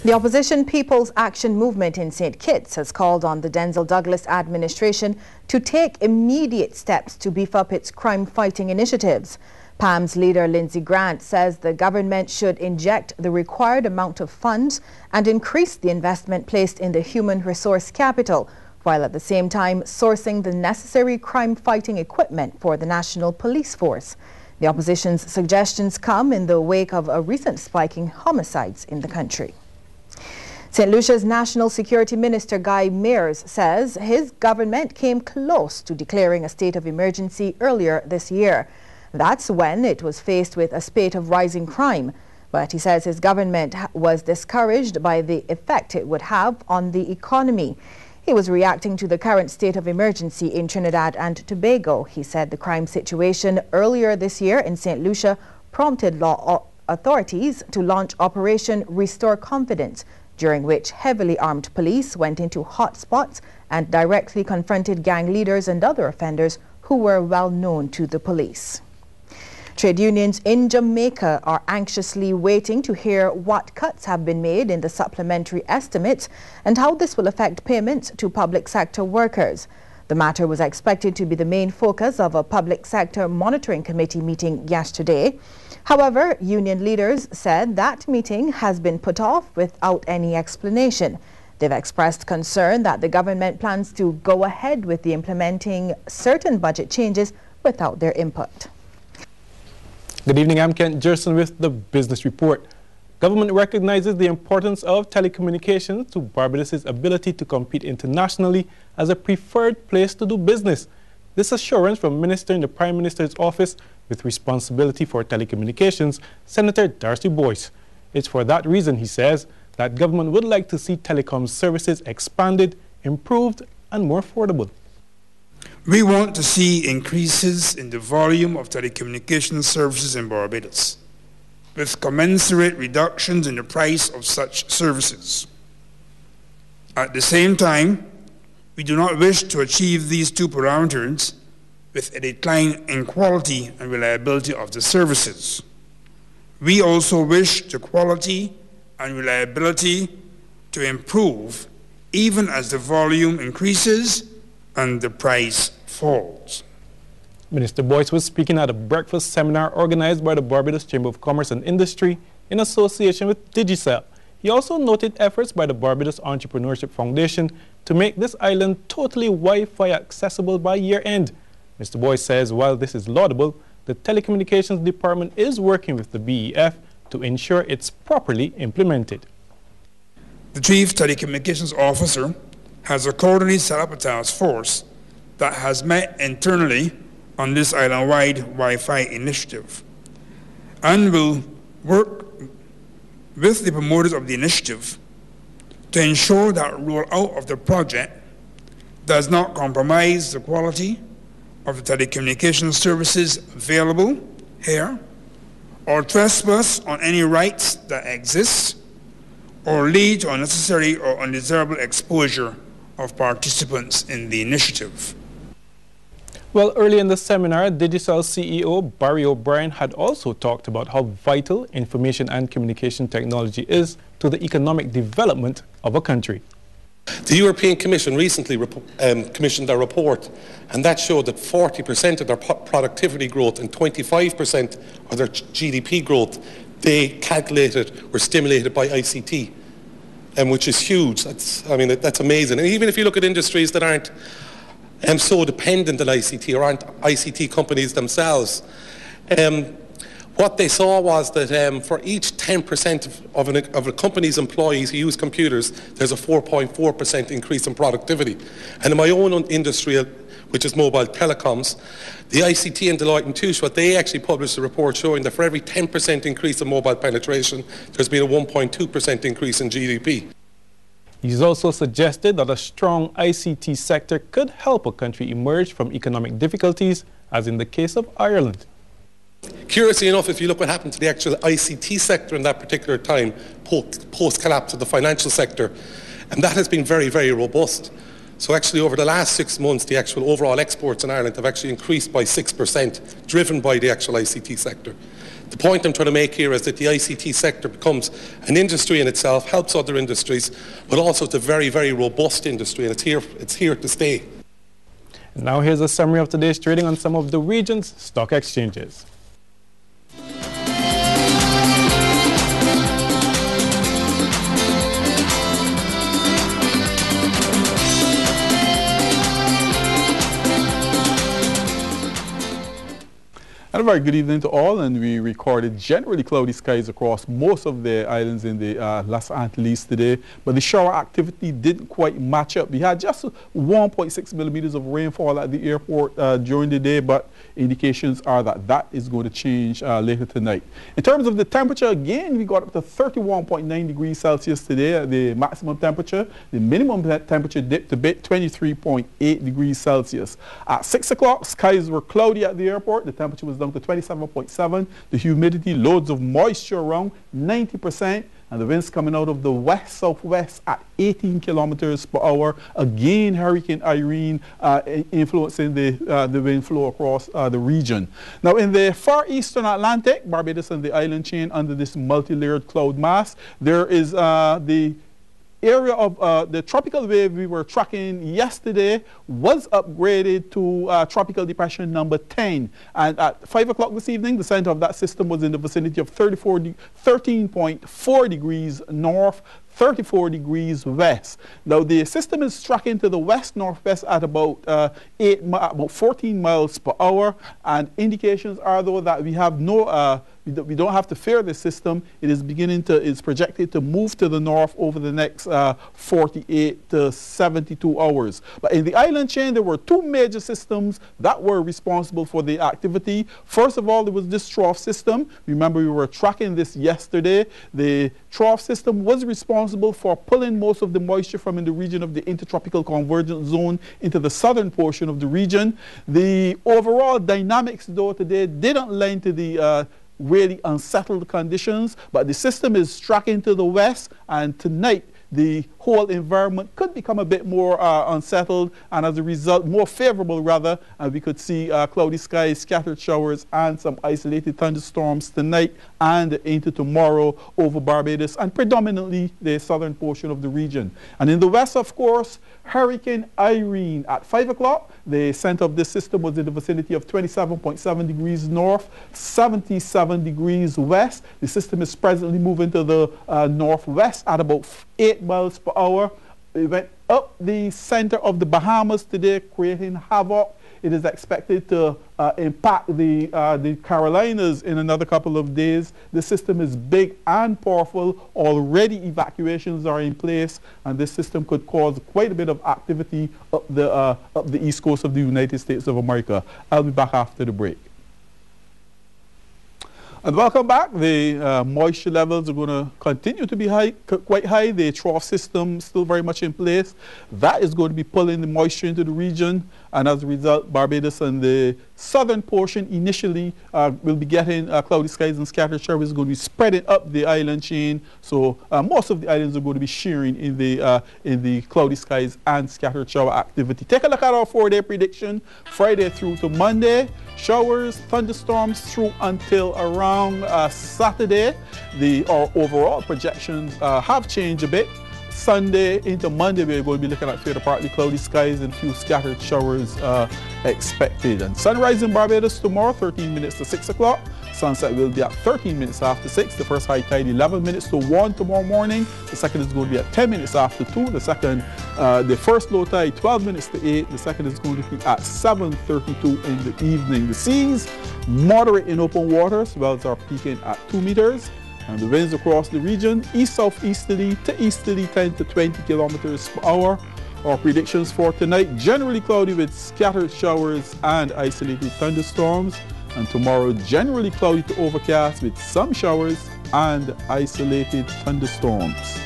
The opposition People's Action Movement in St. Kitts has called on the Denzel Douglas administration to take immediate steps to beef up its crime-fighting initiatives. PAM's leader Lindsey Grant says the government should inject the required amount of funds and increase the investment placed in the human resource capital, while at the same time sourcing the necessary crime-fighting equipment for the National Police Force. The opposition's suggestions come in the wake of a recent spike in homicides in the country. St. Lucia's National Security Minister Guy Mears says his government came close to declaring a state of emergency earlier this year. That's when it was faced with a spate of rising crime. But he says his government was discouraged by the effect it would have on the economy. He was reacting to the current state of emergency in Trinidad and Tobago. He said the crime situation earlier this year in St. Lucia prompted law authorities to launch Operation Restore Confidence, during which heavily armed police went into hot spots and directly confronted gang leaders and other offenders who were well known to the police. Trade unions in Jamaica are anxiously waiting to hear what cuts have been made in the supplementary estimates and how this will affect payments to public sector workers. The matter was expected to be the main focus of a public sector monitoring committee meeting yesterday. However, union leaders said that meeting has been put off without any explanation. They've expressed concern that the government plans to go ahead with the implementing certain budget changes without their input. Good evening, I'm Kent Jerson with the Business Report. Government recognizes the importance of telecommunications to Barbados' ability to compete internationally as a preferred place to do business. This assurance from Minister in the Prime Minister's office with responsibility for telecommunications, Senator Darcy Boyce. It's for that reason, he says, that government would like to see telecom services expanded, improved, and more affordable. We want to see increases in the volume of telecommunications services in Barbados, with commensurate reductions in the price of such services. At the same time, we do not wish to achieve these two parameters with a decline in quality and reliability of the services. We also wish the quality and reliability to improve even as the volume increases and the price falls. Minister Boyce was speaking at a breakfast seminar organized by the Barbados Chamber of Commerce and Industry in association with Digicel. He also noted efforts by the Barbados Entrepreneurship Foundation to make this island totally Wi-Fi accessible by year-end. Mr. Boyce says while this is laudable, the Telecommunications Department is working with the BEF to ensure it's properly implemented. The Chief Telecommunications Officer has accordingly set up a task force that has met internally on this island-wide Wi-Fi initiative and will work with the promoters of the initiative to ensure that rollout of the project does not compromise the quality of the telecommunications services available here or trespass on any rights that exist or lead to unnecessary or undesirable exposure of participants in the initiative. Well, early in the seminar, Digicel CEO Barry O'Brien had also talked about how vital information and communication technology is to the economic development of a country. The European Commission recently commissioned a report, and that showed that 40% of their productivity growth and 25% of their GDP growth, they calculated were stimulated by ICT, which is huge. That's amazing. And even if you look at industries that aren't so dependent on ICT or aren't ICT companies themselves, what they saw was that for each 10% of a company's employees who use computers, there's a 4.4% increase in productivity. And in my own industry, which is mobile telecoms, the ICT and Deloitte and Touche, what they actually published a report showing that for every 10% increase in mobile penetration, there's been a 1.2% increase in GDP. He's also suggested that a strong ICT sector could help a country emerge from economic difficulties, as in the case of Ireland. Curiously enough, if you look what happened to the actual ICT sector in that particular time, post-collapse of the financial sector, and that has been very, very robust. So actually over the last 6 months, the actual overall exports in Ireland have actually increased by 6%, driven by the actual ICT sector. The point I'm trying to make here is that the ICT sector becomes an industry in itself, helps other industries, but also it's a very, very robust industry, and it's here to stay. And now here's a summary of today's trading on some of the region's stock exchanges. And a very good evening to all, and we recorded generally cloudy skies across most of the islands in the Los Antilles today, but the shower activity didn't quite match up. We had just 1.6 millimeters of rainfall at the airport during the day, but indications are that that is going to change later tonight. In terms of the temperature, again, we got up to 31.9 degrees Celsius today at the maximum temperature. The minimum temperature dipped a bit, 23.8 degrees Celsius. At 6 o'clock, skies were cloudy at the airport. The temperature was down to 27.7. The humidity, loads of moisture around 90%, and the winds coming out of the west-southwest at 18 kilometers per hour. Again, Hurricane Irene influencing the wind flow across the region. Now, in the far eastern Atlantic, Barbados and the island chain under this multi-layered cloud mass, there is the area of the tropical wave we were tracking yesterday was upgraded to tropical depression number 10, and at 5 o'clock this evening the center of that system was in the vicinity of 13.4 degrees north, 34 degrees west. Now the system is tracking to the west-northwest at about 14 miles per hour, and indications are though that we have no we don't have to fear this system. It is is projected to move to the north over the next 48 to 72 hours. But in the island chain, there were two major systems that were responsible for the activity. First of all, there was this trough system. Remember, we were tracking this yesterday. The trough system was responsible for pulling most of the moisture from in the region of the intertropical convergence zone into the southern portion of the region. The overall dynamics, though, today didn't lend to the really unsettled conditions, but the system is tracking to the west, and tonight the whole environment could become a bit more unsettled, and as a result more favorable rather, and we could see cloudy skies, scattered showers and some isolated thunderstorms tonight and into tomorrow over Barbados and predominantly the southern portion of the region. And in the west, of course, Hurricane Irene at 5 o'clock, the center of this system was in the vicinity of 27.7 degrees north, 77 degrees west. The system is presently moving to the northwest at about 8 miles per hour. It went up the center of the Bahamas today, creating havoc. It is expected to impact the Carolinas in another couple of days. The system is big and powerful. Already evacuations are in place, and this system could cause quite a bit of activity up the east coast of the United States of America. I'll be back after the break. And welcome back. The moisture levels are going to continue to be quite high. The trough system still very much in place. That is going to be pulling the moisture into the region, and as a result, Barbados and the southern portion initially will be getting cloudy skies and scattered showers. Going to be spreading up the island chain. So most of the islands are going to be sharing in the cloudy skies and scattered shower activity. Take a look at our 4-day prediction, Friday through to Monday. Showers, thunderstorms through until around Saturday. Our overall projections have changed a bit. Sunday into Monday, we're going to be looking at fair to partly cloudy skies and few scattered showers expected. And sunrise in Barbados tomorrow, 13 minutes to 6 o'clock. Sunset will be at 13 minutes after 6. The first high tide 11 minutes to 1 tomorrow morning. The second is going to be at 10 minutes after 2. The first low tide 12 minutes to 8. The second is going to be at 7:32 in the evening. The seas moderate in open waters. Swells are peaking at 2 meters. And the winds across the region, east-southeasterly to easterly 10 to 20 kilometers per hour. Our predictions for tonight, generally cloudy with scattered showers and isolated thunderstorms. And tomorrow, generally cloudy to overcast with some showers and isolated thunderstorms.